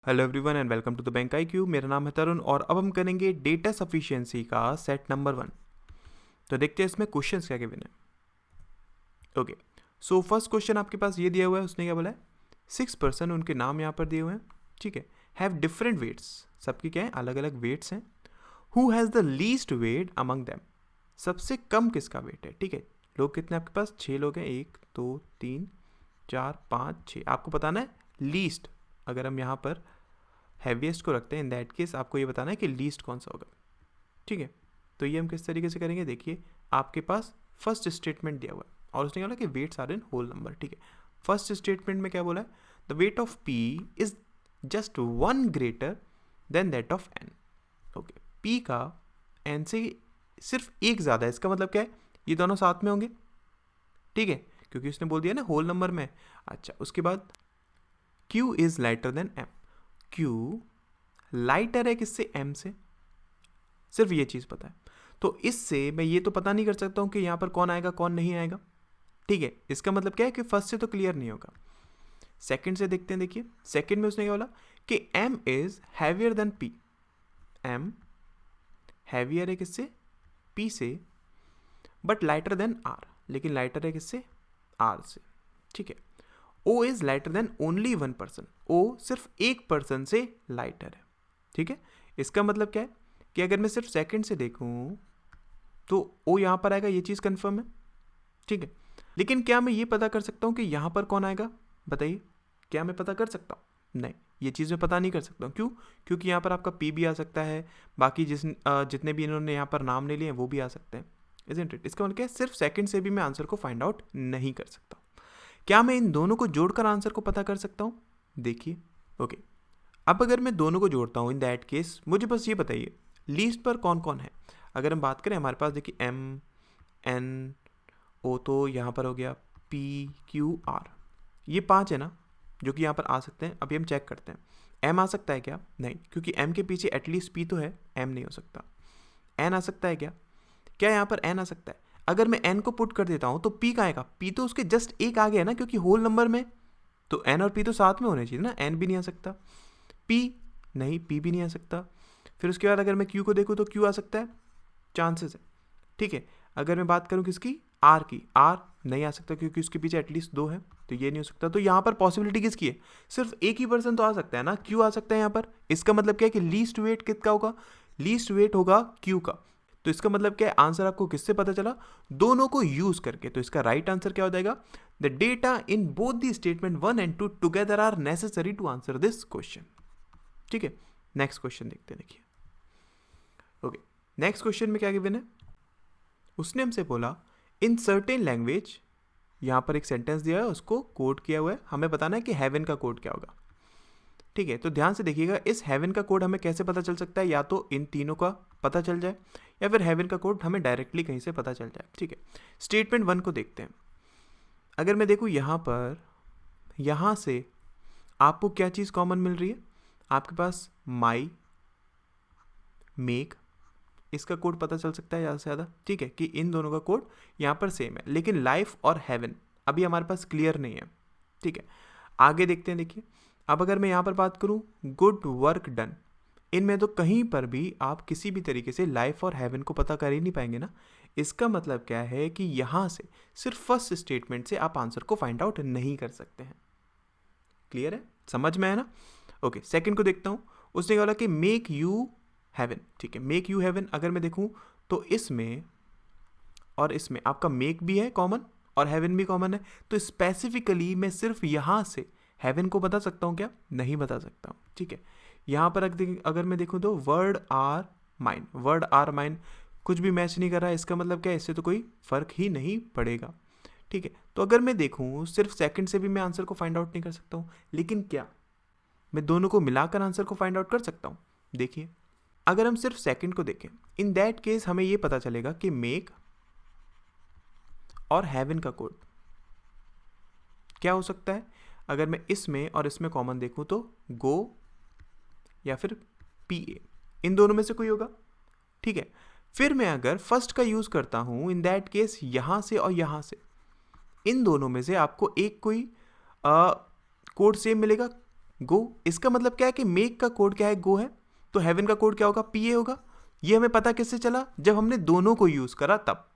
Hello everyone and welcome to the bank IQ। मेरा नाम है तरुण और अब हम करेंगे डेटा सफिशिएंसी का सेट नंबर 1। तो देखते हैं इसमें क्वेश्चंस क्या गिवन है। ओके, सो फर्स्ट क्वेश्चन आपके पास ये दिया हुआ है। उसने क्या बोला है, 6% उनके नाम यहाँ पर दिए हुए हैं। ठीक है, हैव डिफरेंट वेट्स, सबकी क्या है, अलग अलग वेट्स हैं। Who has the least weight among them, सबसे कम किसका वेट है। ठीक है, लोग कितने आपके पास, 6 लोग हैं, 1 2 3 4 5 6। आपको बताना है लीस्ट। अगर हम यहाँ पर हैवीएस्ट को रखते हैं, इन दैट केस आपको ये बताना है कि लीस्ट कौन सा होगा। ठीक है, तो ये हम किस तरीके से करेंगे, देखिए आपके पास फर्स्ट स्टेटमेंट दिया हुआ है और उसने बोला कि weights are in whole number. ठीक है, फर्स्ट स्टेटमेंट में क्या बोला है, the weight of P is just 1 greater than that of N. Okay, P का एन से सिर्फ एक ज़्यादा है, इसका मतलब क्या है, ये दोनों साथ में होंगे। ठीक है, क्योंकि उसने बोल दिया ना होल नंबर में। अच्छा, उसके बाद Q is lighter than M, Q lighter है किससे, M से, सिर्फ ये चीज़ पता है। तो इससे मैं ये तो पता नहीं कर सकता हूँ कि यहाँ पर कौन आएगा कौन नहीं आएगा। ठीक है, इसका मतलब क्या है कि फर्स्ट से तो क्लियर नहीं होगा। सेकंड से देखते हैं। देखिए सेकंड में उसने क्या बोला कि M is heavier than P, M heavier है किससे, P से, बट लाइटर देन R, लेकिन लाइटर है किससे, R से। ठीक है, O is lighter than only 1 person, O सिर्फ एक पर्सन से लाइटर है। ठीक है, इसका मतलब क्या है कि अगर मैं सिर्फ सेकंड से देखूं तो O यहाँ पर आएगा, ये चीज़ कंफर्म है। ठीक है, लेकिन क्या मैं ये पता कर सकता हूँ कि यहाँ पर कौन आएगा, बताइए, क्या मैं पता कर सकता हूँ? नहीं, ये चीज़ मैं पता नहीं कर सकता हूँ। क्यों? क्योंकि यहाँ पर आपका P भी आ सकता है, बाकी जितने भी इन्होंने यहाँ पर नाम ले लिए हैं वो भी आ सकते हैं। Isn't it? इसका मतलब क्या है, सिर्फ सेकंड से भी मैं आंसर को फाइंड आउट नहीं कर सकता। क्या मैं इन दोनों को जोड़कर आंसर को पता कर सकता हूँ? देखिए, ओके, अब अगर मैं दोनों को जोड़ता हूँ, इन दैट केस मुझे बस ये बताइए लीस्ट पर कौन कौन है। अगर हम बात करें, हमारे पास देखिए M N O, तो यहाँ पर हो गया P Q R, ये 5 है ना जो कि यहाँ पर आ सकते हैं। अभी हम चेक करते हैं, M आ सकता है क्या? नहीं, क्योंकि M के पीछे एटलीस्ट P तो है, M नहीं हो सकता। N आ सकता है क्या? क्या यहाँ पर N आ सकता है? अगर मैं N को पुट कर देता हूँ तो P का आएगा, P तो उसके जस्ट एक आगे है ना, क्योंकि होल नंबर में तो N और P तो साथ में होने चाहिए ना, N भी नहीं आ सकता, P नहीं, P भी नहीं आ सकता। फिर उसके बाद अगर मैं Q को देखूँ तो Q आ सकता है, चांसेस है। ठीक है, अगर मैं बात करूँ किसकी, R की, R नहीं आ सकता क्योंकि उसके पीछे एटलीस्ट 2 है, तो ये नहीं हो सकता। तो यहाँ पर पॉसिबिलिटी किसकी है, सिर्फ एक ही पर्सन तो आ सकता है ना, Q आ सकता है यहाँ पर। इसका मतलब क्या है कि लीस्ट वेट किसका होगा, लीस्ट वेट होगा Q का। तो इसका मतलब क्या है, आंसर आपको किससे पता चला, दोनों को यूज करके। तो इसका राइट आंसर क्या हो जाएगा, the data in both the statement 1 and 2 together are necessary to answer this question. ठीक है, नेक्स्ट क्वेश्चन देखते हैं। देखिए, ओके, नेक्स्ट क्वेश्चन में क्या गिवन है, उसने हमसे बोला इन सर्टेन लैंग्वेज, यहाँ पर एक सेंटेंस दिया है, उसको कोड किया हुआ है, हमें बताना है कि हेवन का कोड क्या होगा। ठीक है, तो ध्यान से देखिएगा, इस हेवन का कोड हमें कैसे पता चल सकता है, या तो इन तीनों का पता चल जाए या फिर हेवन का कोड हमें डायरेक्टली कहीं से पता चल जाए। ठीक है, स्टेटमेंट 1 को देखते हैं। अगर मैं देखूँ यहाँ पर, यहाँ से आपको क्या चीज़ कॉमन मिल रही है, आपके पास माई, मेक, इसका कोड पता चल सकता है ज़्यादा से ज़्यादा। ठीक है, कि इन दोनों का कोड यहाँ पर सेम है, लेकिन लाइफ और हेवन अभी हमारे पास क्लियर नहीं है। ठीक है, आगे देखते हैं। देखिए, अब अगर मैं यहाँ पर बात करूँ गुड वर्क डन, इनमें तो कहीं पर भी आप किसी भी तरीके से लाइफ और हेवन को पता कर ही नहीं पाएंगे ना। इसका मतलब क्या है कि यहाँ से सिर्फ फर्स्ट स्टेटमेंट से आप आंसर को फाइंड आउट नहीं कर सकते हैं। क्लियर है, समझ में है ना? ओके, सेकंड को देखता हूँ। उसने बोला कि मेक यू हेवन। ठीक है, मेक यू हेवन, अगर मैं देखूँ तो इसमें और इसमें आपका मेक भी है कॉमन और हेवन भी कॉमन है। तो स्पेसिफिकली मैं सिर्फ यहाँ से हेवन को बता सकता हूँ क्या? नहीं बता सकता हूँ। ठीक है, यहाँ पर अगर मैं देखूँ तो word are mine, word are mine कुछ भी मैच नहीं कर रहा है। इसका मतलब क्या है, इससे तो कोई फर्क ही नहीं पड़ेगा। ठीक है, तो अगर मैं देखूँ सिर्फ सेकंड से भी मैं आंसर को फाइंड आउट नहीं कर सकता हूँ, लेकिन क्या मैं दोनों को मिलाकर आंसर को फाइंड आउट कर सकता हूँ? देखिए, अगर हम सिर्फ सेकंड को देखें, इन दैट केस हमें ये पता चलेगा कि मेक और हेवन का कोड क्या हो सकता है। अगर मैं इसमें और इसमें कॉमन देखूं तो गो या फिर PA, इन दोनों में से कोई होगा। ठीक है, फिर मैं अगर फर्स्ट का यूज करता हूं, इन दैट केस यहां से और यहां से इन दोनों में से आपको एक कोई कोड सेम मिलेगा, गो, इसका मतलब क्या है कि मेक का कोड क्या है, गो है, तो हेवन का कोड क्या होगा, पीए होगा। ये हमें पता किससे चला, जब हमने दोनों को यूज करा तब,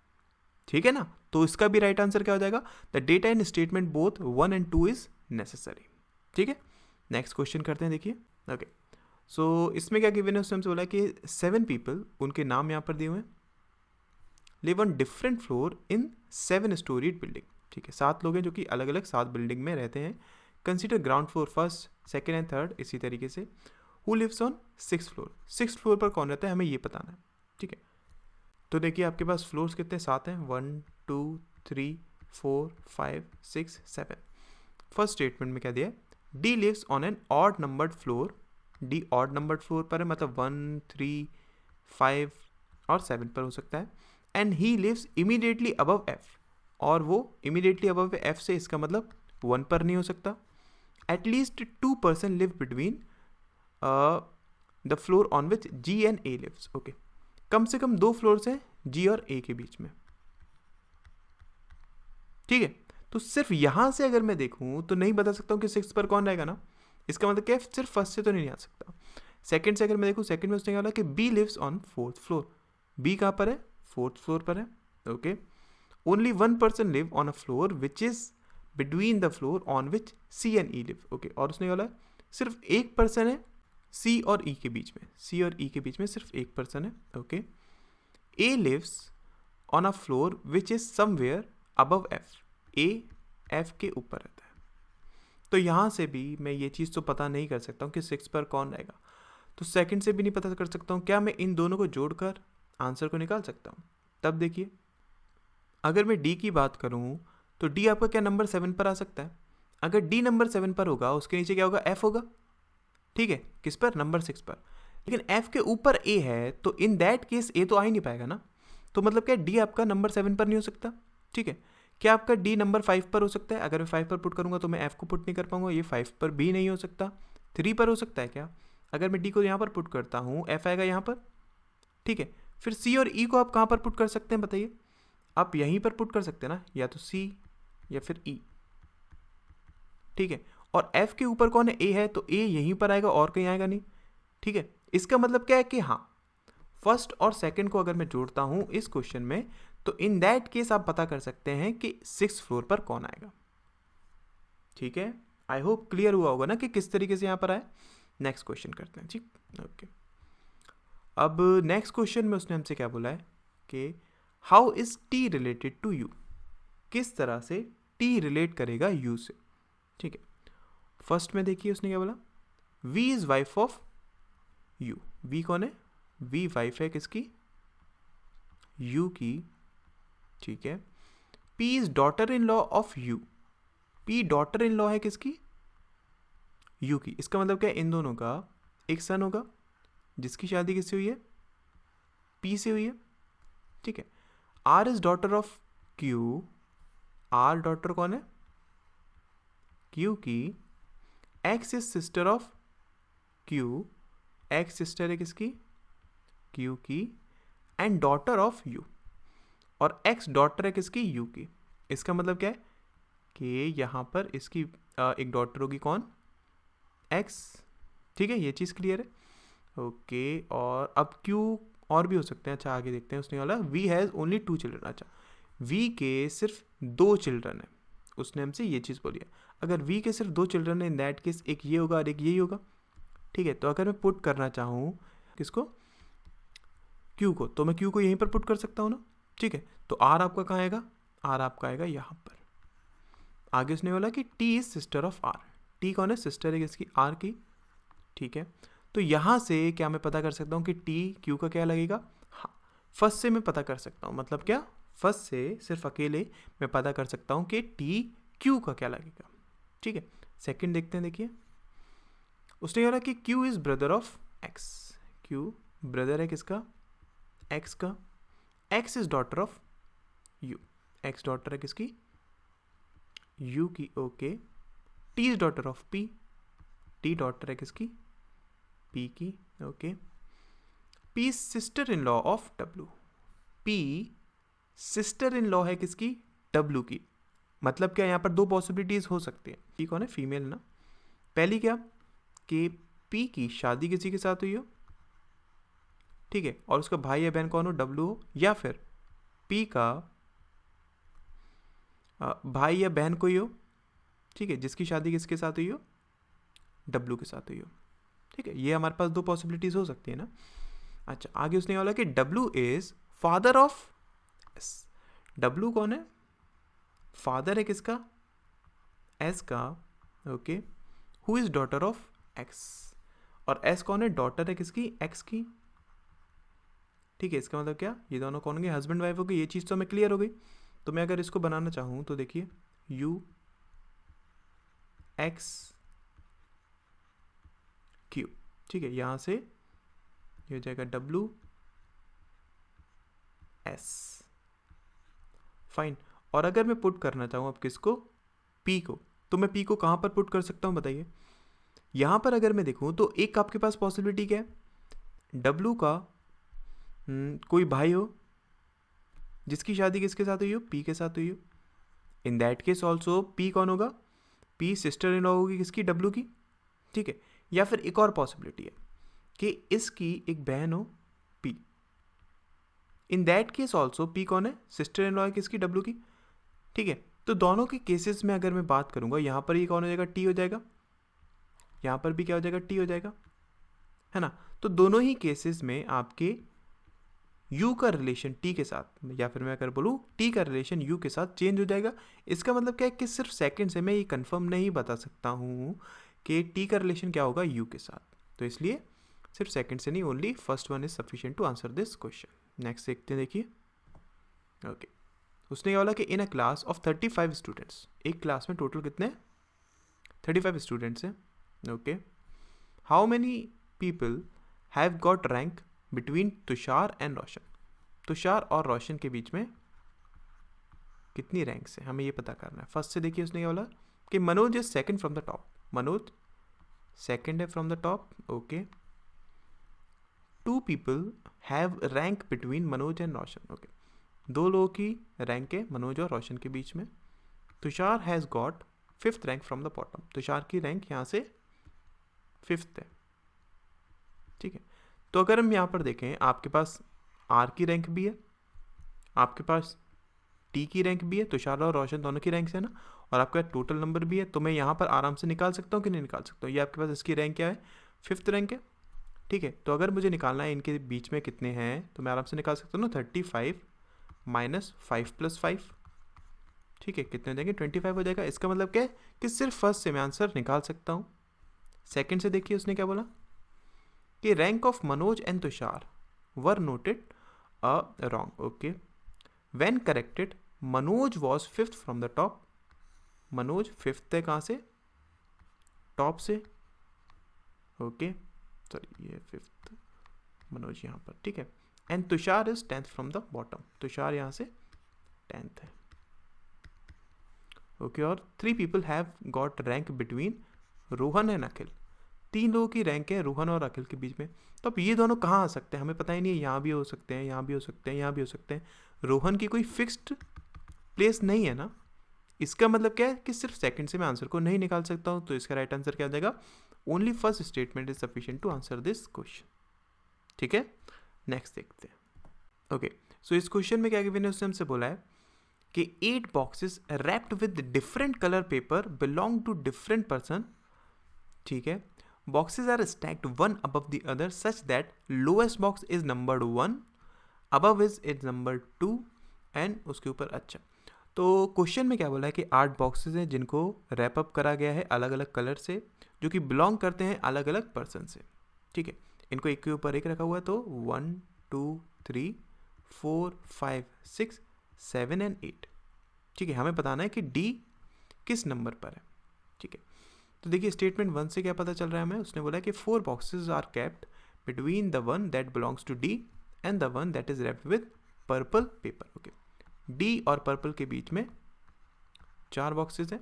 ठीक है ना। तो इसका भी राइट आंसर क्या हो जाएगा, the data in statement both 1 and 2 is necessary, ठीक है। नेक्स्ट क्वेश्चन करते हैं, देखिए। ओके, सो इसमें क्या गिवन है, उसने हमसे बोला कि 7 पीपल, उनके नाम यहाँ पर दिए हुए हैं, live on different floor in 7 storeyed building, ठीक है। 7 लोग हैं जो कि अलग अलग 7 बिल्डिंग में रहते हैं। Consider ground floor, first, second and third, इसी तरीके से। Who lives on 6th floor, 6th floor पर कौन रहता है, हमें ये बताना है, ठीक है। तो देखिए आपके पास फ्लोर्स कितने, 7 हैं, 1 2 3 4 5 6 7। फर्स्ट स्टेटमेंट में क्या दिया है, D lives on an odd numbered floor, D odd numbered floor पर है, मतलब 1 3 5 और 7 पर हो सकता है। And he lives immediately above F, और वो इमीडिएटली अबव एफ से इसका मतलब 1 पर नहीं हो सकता। At least 2 person live between the floor on which G and A lives, okay. कम से कम 2 फ्लोर्स हैं जी और ए के बीच में, ठीक है। तो सिर्फ यहां से अगर मैं देखूं तो नहीं बता सकता हूं कि 6 पर कौन रहेगा ना, इसका मतलब क्या है, सिर्फ फर्स्ट से तो नहीं आ सकता। सेकंड से अगर मैं देखूं, सेकंड में उसने क्या बोला कि B lives on 4th floor, B कहां पर है, 4th फ्लोर पर है, okay. Only 1 person live on a floor which is between the floor on which C and E live, okay. और उसने बोला सिर्फ एक पर्सन है सी और ई के बीच में, सी और ई के बीच में सिर्फ एक पर्सन है, okay. A lives on a floor which is somewhere above F, A F के ऊपर रहता है। तो यहां से भी मैं ये चीज़ तो पता नहीं कर सकता हूँ कि 6 पर कौन रहेगा, तो सेकंड से भी नहीं पता कर सकता हूँ। क्या मैं इन दोनों को जोड़कर आंसर को निकाल सकता हूँ? तब देखिए, अगर मैं डी की बात करूँ तो डी आपका क्या नंबर 7 पर आ सकता है। अगर डी नंबर 7 पर होगा, उसके नीचे क्या होगा, एफ होगा, ठीक है। किस पर, नंबर 6 पर। लेकिन एफ के ऊपर ए है, तो इन दैट केस ए तो आ ही नहीं पाएगा ना। तो मतलब क्या, डी आपका नंबर 7 पर नहीं हो सकता, ठीक है। क्या आपका डी नंबर 5 पर हो सकता है? अगर मैं 5 पर पुट करूंगा तो मैं एफ को पुट नहीं कर पाऊंगा, ये 5 पर भी नहीं हो सकता। 3 पर हो सकता है क्या? अगर मैं डी को यहाँ पर पुट करता हूँ, एफ आएगा यहाँ पर, ठीक है। फिर सी और ई को आप कहाँ पर पुट कर सकते हैं बताइए? आप यहीं पर पुट कर सकते हैं ना, या तो सी या फिर ई, ठीक है। और एफ के ऊपर कौन है, ए है, तो ए यहीं पर आएगा और कहीं आएगा नहीं, ठीक है। इसका मतलब क्या है कि हाँ, फर्स्ट और सेकंड को अगर मैं जोड़ता हूं इस क्वेश्चन में, तो इन दैट केस आप पता कर सकते हैं कि 6th फ्लोर पर कौन आएगा, ठीक है। आई होप क्लियर हुआ होगा ना कि किस तरीके से यहां पर आए। नेक्स्ट क्वेश्चन करते हैं, ठीक, ओके। अब नेक्स्ट क्वेश्चन में उसने हमसे क्या बोला है कि how is T related to U, किस तरह से टी रिलेट करेगा यू से, ठीक है। फर्स्ट में देखिए उसने क्या बोला, V is wife of U, V कौन है, वी वाइफ है किसकी, यू की, ठीक है। P is daughter in law of you, P daughter in law है किसकी, यू की। इसका मतलब क्या है, इन दोनों का एक सन होगा जिसकी शादी किससे हुई है, पी से हुई है, ठीक है। R is daughter of Q, R daughter कौन है, क्यू की। X is sister of Q, X sister है किसकी, क्यू की। एंड डॉटर ऑफ यू, और एक्स डॉटर है किसकी, यू की। इसका मतलब क्या है कि यहाँ पर इसकी एक डॉटर होगी कौन, एक्स, ठीक है। ये चीज़ क्लियर है, ओके। और अब क्यू और भी हो सकते हैं, अच्छा आगे देखते हैं। उसने बोला वी हैज़ ओनली 2 चिल्ड्रन, अच्छा वी के सिर्फ 2 चिल्ड्रन है, उसने हमसे ये चीज़ बोली है। अगर वी के सिर्फ 2 चिल्ड्रन है, इन दैट केस एक ये होगा और एक यही होगा, ठीक है। तो अगर मैं पुट करना चाहूँ किसको, क्यू को, तो मैं क्यू को यहीं पर पुट कर सकता हूँ ना, ठीक है। तो आर आपका कहाँ आएगा, आर आपका आएगा यहाँ पर। आगे उसने बोला कि T is sister of R, T कौन है, सिस्टर है किसकी, आर की, ठीक है। तो यहाँ से क्या मैं पता कर सकता हूँ कि टी क्यू का क्या लगेगा, हाँ फर्स्ट से मैं पता कर सकता हूँ, मतलब क्या, फर्स्ट से सिर्फ अकेले मैं पता कर सकता हूँ कि टी क्यू का क्या लगेगा, ठीक है। सेकंड देखते हैं, देखिए उसने बोला कि Q is brother of x, Q brother है किसका, एक्स का। X is daughter of you, x daughter है किसकी, यू की, okay. T is daughter of P, T daughter है किसकी, पी की, okay. P sister in law of W, P sister in law है किसकी, डब्ल्यू की। मतलब क्या, यहाँ पर 2 पॉसिबिलिटीज हो सकती है, पी कौन है, फीमेल ना। पहली क्या, कि पी की शादी किसी के साथ हुई हो, ठीक है, और उसका भाई या बहन कौन हो, डब्लू हो, या फिर पी का भाई या बहन कोई हो, ठीक है, जिसकी शादी किसके साथ हुई हो, डब्लू के साथ हुई हो, ठीक है। ये हमारे पास दो पॉसिबिलिटीज हो सकती है ना। अच्छा, आगे उसने बोला कि W is father of S. W कौन है, फादर है किसका, एस का, okay. Who is daughter of x, और एस कौन है, डॉटर है किसकी, एक्स की, ठीक है। इसका मतलब क्या, ये दोनों कौन होंगे, हस्बैंड वाइफ हो गए। ये चीज़ तो हमें क्लियर हो गई। तो मैं अगर इसको बनाना चाहूँ तो देखिए यू एक्स क्यू, ठीक है, यहाँ से ये हो जाएगा डब्लू एस, फाइन। और अगर मैं पुट करना चाहूँ अब किसको, पी को, तो मैं पी को कहाँ पर पुट कर सकता हूँ बताइए। यहाँ पर अगर मैं देखूँ तो एक आपके पास पॉसिबिलिटी क्या है, डब्लू का कोई भाई हो जिसकी शादी किसके साथ हुई हो, पी के साथ हुई हो। In that case also P कौन होगा, पी सिस्टर इन लॉ होगी किसकी, डब्लू की, ठीक है। या फिर एक और पॉसिबिलिटी है कि इसकी एक बहन हो P. In that case also P कौन है, सिस्टर इन लॉ है किसकी, डब्लू की, ठीक है। तो दोनों के केसेस में अगर मैं बात करूंगा, यहाँ पर ये कौन हो जाएगा, टी हो जाएगा, यहाँ पर भी क्या हो जाएगा, टी हो जाएगा, है ना। तो दोनों ही केसेस में आपके यू का रिलेशन टी के साथ, या फिर मैं अगर बोलूँ टी का रिलेशन यू के साथ चेंज हो जाएगा। इसका मतलब क्या है कि सिर्फ सेकंड से मैं ये कंफर्म नहीं बता सकता हूँ कि टी का रिलेशन क्या होगा यू के साथ। तो इसलिए सिर्फ सेकंड से नहीं, only first one is sufficient to answer this question. Next देखते हैं, देखिए ओके। उसने क्या बोला कि in a class of 35 students, एक क्लास में टोटल कितने 35 स्टूडेंट्स हैं, okay. How many people have got rank between Tushar and Roshan. Tushar और रोशन के बीच में कितनी रैंक्स है, हमें ये पता करना है। फर्स्ट से देखिए उसने क्या बोला कि Manoj is second from the top, Manoj second है from the top, okay. 2 people have rank between Manoj and Roshan, okay. 2 लोगों की रैंक है मनोज और रोशन के बीच में। Tushar has got 5th rank from the bottom, Tushar की रैंक यहाँ से 5th है, ठीक है। तो अगर हम यहाँ पर देखें, आपके पास आर की रैंक भी है, आपके पास टी की रैंक भी है, तुषार और रोशन दोनों की रैंक है ना, और आपका टोटल नंबर भी है। तो मैं यहाँ पर आराम से निकाल सकता हूँ कि नहीं निकाल सकता हूँ। ये आपके पास इसकी रैंक क्या है, 5th रैंक है, ठीक है। तो अगर मुझे निकालना है इनके बीच में कितने हैं, तो मैं आराम से निकाल सकता हूँ ना, 35 -5 + 5, ठीक है, कितने हो जाएंगे, 25 हो जाएगा। इसका मतलब क्या है कि सिर्फ फर्स्ट से मैं आंसर निकाल सकता हूँ। सेकंड से देखिए उसने क्या बोला कि rank of Manoj and Tushar were noted a wrong, okay. When corrected Manoj was 5th from the top, Manoj 5th है कहाँ से, टॉप से, ओके, सॉरी ये 5th मनोज यहाँ पर, ठीक है। And Tushar is 10th from the bottom, Tushar यहाँ से 10th है, ओके। और 3 people have got rank between Rohan and Akhil, 3 लोगों की रैंक है रोहन और अखिल के बीच में। तो अब ये दोनों कहाँ आ सकते हैं, हमें पता ही नहीं है, यहाँ भी हो सकते हैं, यहाँ भी हो सकते हैं, यहाँ भी हो सकते हैं। रोहन की कोई फिक्स्ड प्लेस नहीं है ना। इसका मतलब क्या है कि सिर्फ सेकंड से मैं आंसर को नहीं निकाल सकता हूँ। तो इसका राइट आंसर क्या हो जाएगा, only first statement is sufficient to answer this question, ठीक है। नेक्स्ट देखते हैं, ओके। सो इस क्वेश्चन में क्या गिवन है, उसने हमसे बोला है कि 8 boxes wrapped with different colour paper belong to different person, ठीक है। Boxes are stacked one above the other such that lowest box is numbered 1, above is numbered 2 and उसके ऊपर, अच्छा। तो क्वेश्चन में क्या बोला है कि 8 बॉक्सेस हैं जिनको रैप अप करा गया है अलग अलग कलर से, जो कि बिलोंग करते हैं अलग अलग पर्सन से, ठीक है। इनको एक के ऊपर एक रखा हुआ है, तो 1 2 3 4 5 6 7 एंड 8, ठीक है। हमें बताना है कि डी किस नंबर पर है, ठीक है। तो देखिए स्टेटमेंट 1 से क्या पता चल रहा है हमें, उसने बोला कि 4 boxes are kept between the one that belongs to D and the one that is wrapped with purple paper, okay. D और पर्पल के बीच में 4 बॉक्सेस हैं,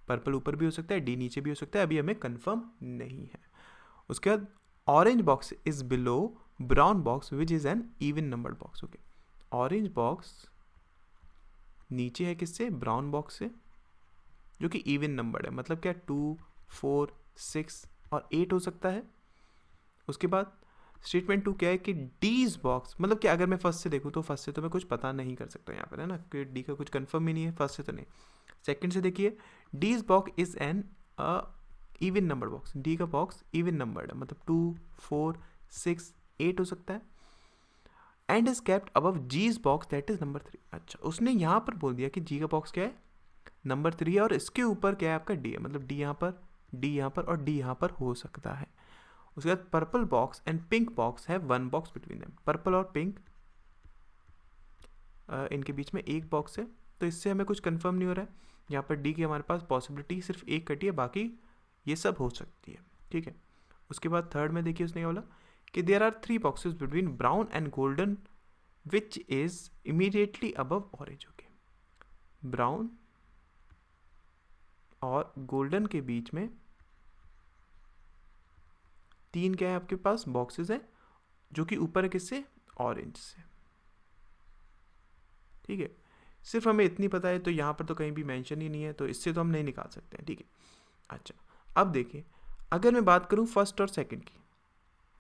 पर्पल ऊपर भी हो सकता है, डी नीचे भी हो सकता है, अभी हमें कंफर्म नहीं है। उसके बाद orange box is below brown box which is an even numbered box, okay. Orange box नीचे है किससे, ब्राउन बॉक्स से, जो कि इवन नंबर है। मतलब क्या, 2 4 6 और 8 हो सकता है। उसके बाद स्टेटमेंट 2 क्या है कि डीज बॉक्स, मतलब कि अगर मैं फर्स्ट से देखूँ तो फर्स्ट से तो मैं कुछ पता नहीं कर सकता यहाँ पर, है ना, कि डी का कुछ कंफर्म ही नहीं है, फर्स्ट से तो नहीं। सेकंड से देखिए, D's box is an even number box, D का बॉक्स इवन नंबर्ड है, मतलब 2, 4, 6, 8 हो सकता है। And is kept above G's box that is number 3। अच्छा, उसने यहाँ पर बोल दिया कि जी का बॉक्स क्या है, नंबर 3 है, और इसके ऊपर क्या है आपका डी है, मतलब डी यहाँ पर, डी यहाँ पर और डी यहाँ पर हो सकता है। उसके बाद purple box and pink box है 1 बॉक्स बिटवीन देम, पर्पल और पिंक इनके बीच में एक बॉक्स है, तो इससे हमें कुछ कंफर्म नहीं हो रहा है। यहाँ पर डी की हमारे पास पॉसिबिलिटी सिर्फ एक कटी है, बाकी ये सब हो सकती है, ठीक है। उसके बाद थर्ड में देखिए उसने क्या बोला कि there are 3 boxes between brown and golden which is immediately above orange. Okay, brown और गोल्डन के बीच में 3 क्या है आपके पास बॉक्सेस हैं, जो कि ऊपर है किससे, ऑरेंज से, ठीक है। सिर्फ हमें इतनी पता है, तो यहाँ पर तो कहीं भी मेंशन ही नहीं है, तो इससे तो हम नहीं निकाल सकते हैं, ठीक है। अच्छा, अब देखिए अगर मैं बात करूँ फर्स्ट और सेकंड की,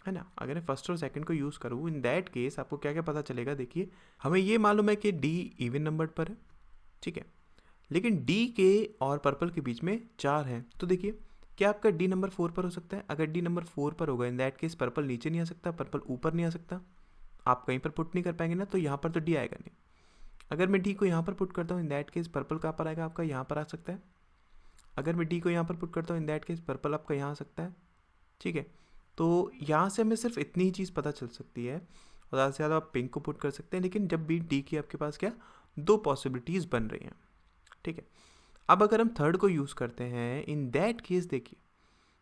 है ना, अगर मैं फर्स्ट और सेकंड को यूज़ करूँ, इन दैट केस आपको क्या क्या पता चलेगा। देखिए हमें ये मालूम है कि डी इवन नंबर पर है, ठीक है, लेकिन डी के और पर्पल के बीच में 4 है, तो देखिए क्या आपका डी नंबर 4 पर हो सकता है। अगर डी नंबर 4 पर होगा, इन दैट केस पर्पल नीचे नहीं आ सकता, पर्पल ऊपर नहीं आ सकता, आप कहीं पर पुट नहीं कर पाएंगे ना, तो यहाँ पर तो डी आएगा नहीं। अगर मैं डी को यहाँ पर पुट करता हूँ, इन दैट केस पर्पल कहाँ पर आएगा आपका, यहाँ पर आ सकता है। अगर मैं डी को यहाँ पर पुट करता हूँ, इन दैट केस पर्पल आपका यहाँ आ सकता है, ठीक है। तो यहाँ से हमें सिर्फ इतनी ही चीज़ पता चल सकती है, और ज़्यादा से ज़्यादा आप पिंक को पुट कर सकते हैं, लेकिन जब भी डी की आपके पास क्या 2 पॉसिबिलिटीज़ बन रही हैं, ठीक है। अब अगर हम थर्ड को यूज़ करते हैं, इन दैट केस देखिए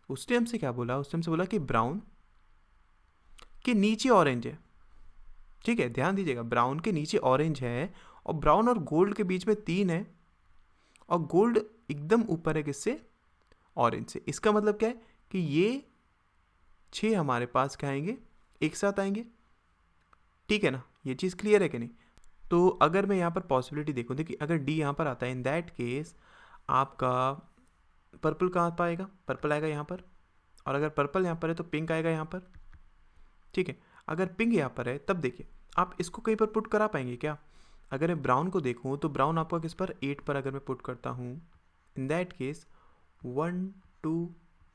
उसने हमसे क्या बोला, उसने हमसे बोला कि ब्राउन के नीचे ऑरेंज है, ठीक है, ध्यान दीजिएगा, ब्राउन के नीचे ऑरेंज है, और ब्राउन और गोल्ड के बीच में 3 है, और गोल्ड एकदम ऊपर है किससे, ऑरेंज से। इसका मतलब क्या है कि ये 6 हमारे पास क्या आएंगे, एक साथ आएंगे, ठीक है ना, ये चीज़ क्लियर है कि नहीं। तो अगर मैं यहाँ पर पॉसिबिलिटी देखूँ, देखिए अगर डी यहाँ पर आता है, इन दैट केस आपका पर्पल कहाँ पर आएगा, पर्पल आएगा यहाँ पर, और अगर पर्पल यहाँ पर है तो पिंक आएगा यहाँ पर, ठीक है। अगर पिंक यहाँ पर है तब देखिए आप इसको कहीं पर पुट करा पाएंगे क्या। अगर मैं ब्राउन को देखूँ तो ब्राउन आपका किस पर, 8 पर अगर मैं पुट करता हूँ, इन दैट केस 1, 2,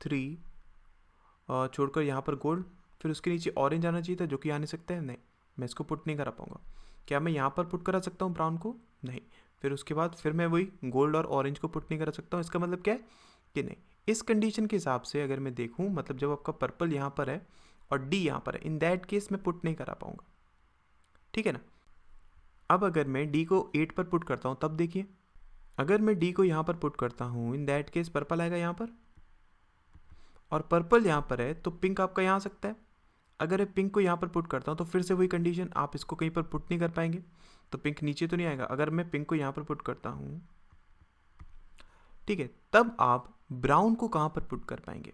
3 छोड़कर यहाँ पर गोल्ड, फिर उसके नीचे ऑरेंज आना चाहिए था, जो कि आ नहीं सकता है, नहीं, मैं इसको पुट नहीं करा पाऊंगा। क्या मैं यहाँ पर पुट करा सकता हूँ ब्राउन को, नहीं, फिर उसके बाद फिर मैं वही गोल्ड और ऑरेंज को पुट नहीं करा सकता हूँ। इसका मतलब क्या है कि नहीं, इस कंडीशन के हिसाब से अगर मैं देखूँ, मतलब जब आपका पर्पल यहाँ पर है और डी यहाँ पर है, इन दैट केस मैं पुट नहीं करा पाऊंगा, ठीक है ना। अब अगर मैं डी को 8 पर पुट करता हूँ, तब देखिए अगर मैं डी को यहाँ पर पुट करता हूँ, इन दैट केस पर्पल आएगा यहाँ पर, और पर्पल यहाँ पर है तो पिंक आपका यहाँ आ सकता है। अगर मैं पिंक को यहाँ पर पुट करता हूँ तो फिर से वही कंडीशन, आप इसको कहीं पर पुट नहीं कर पाएंगे, तो पिंक नीचे तो नहीं आएगा। अगर मैं पिंक को यहाँ पर पुट करता हूँ, ठीक है, तब आप ब्राउन को कहाँ पर पुट कर पाएंगे,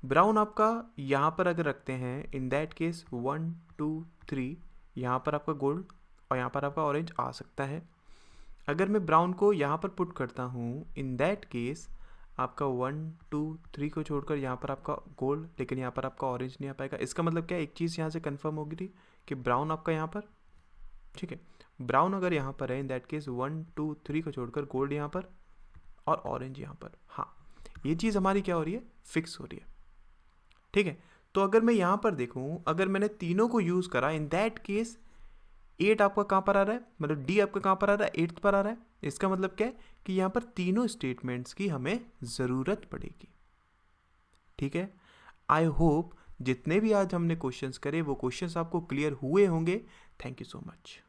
ब्राउन आपका यहाँ पर अगर रखते हैं, इन दैट केस 1, 2, 3 यहाँ पर आपका गोल्ड और यहाँ पर आपका ऑरेंज आ सकता है। अगर मैं ब्राउन को यहाँ पर पुट करता हूँ, इन दैट केस आपका 1, 2, 3 को छोड़कर यहाँ पर आपका गोल्ड, लेकिन यहाँ पर आपका ऑरेंज नहीं आ पाएगा। इसका मतलब क्या है, एक चीज़ यहाँ से कंफर्म होगी थी कि ब्राउन आपका यहाँ पर, ठीक है, ब्राउन अगर यहाँ पर है, इन दैट केस 1, 2, 3 को छोड़कर गोल्ड यहाँ पर और ऑरेंज यहाँ पर, हाँ, ये चीज़ हमारी क्या हो रही है, फिक्स हो रही है, ठीक है। तो अगर मैं यहाँ पर देखूँ, अगर मैंने तीनों को यूज़ करा, इन दैट केस 8 आपका कहाँ पर आ रहा है, मतलब डी आपका कहाँ पर आ रहा है, 8th पर आ रहा है। इसका मतलब क्या है कि यहाँ पर तीनों स्टेटमेंट्स की हमें ज़रूरत पड़ेगी, ठीक है। आई होप जितने भी आज हमने क्वेश्चंस करे वो क्वेश्चंस आपको क्लियर हुए होंगे। Thank you so much.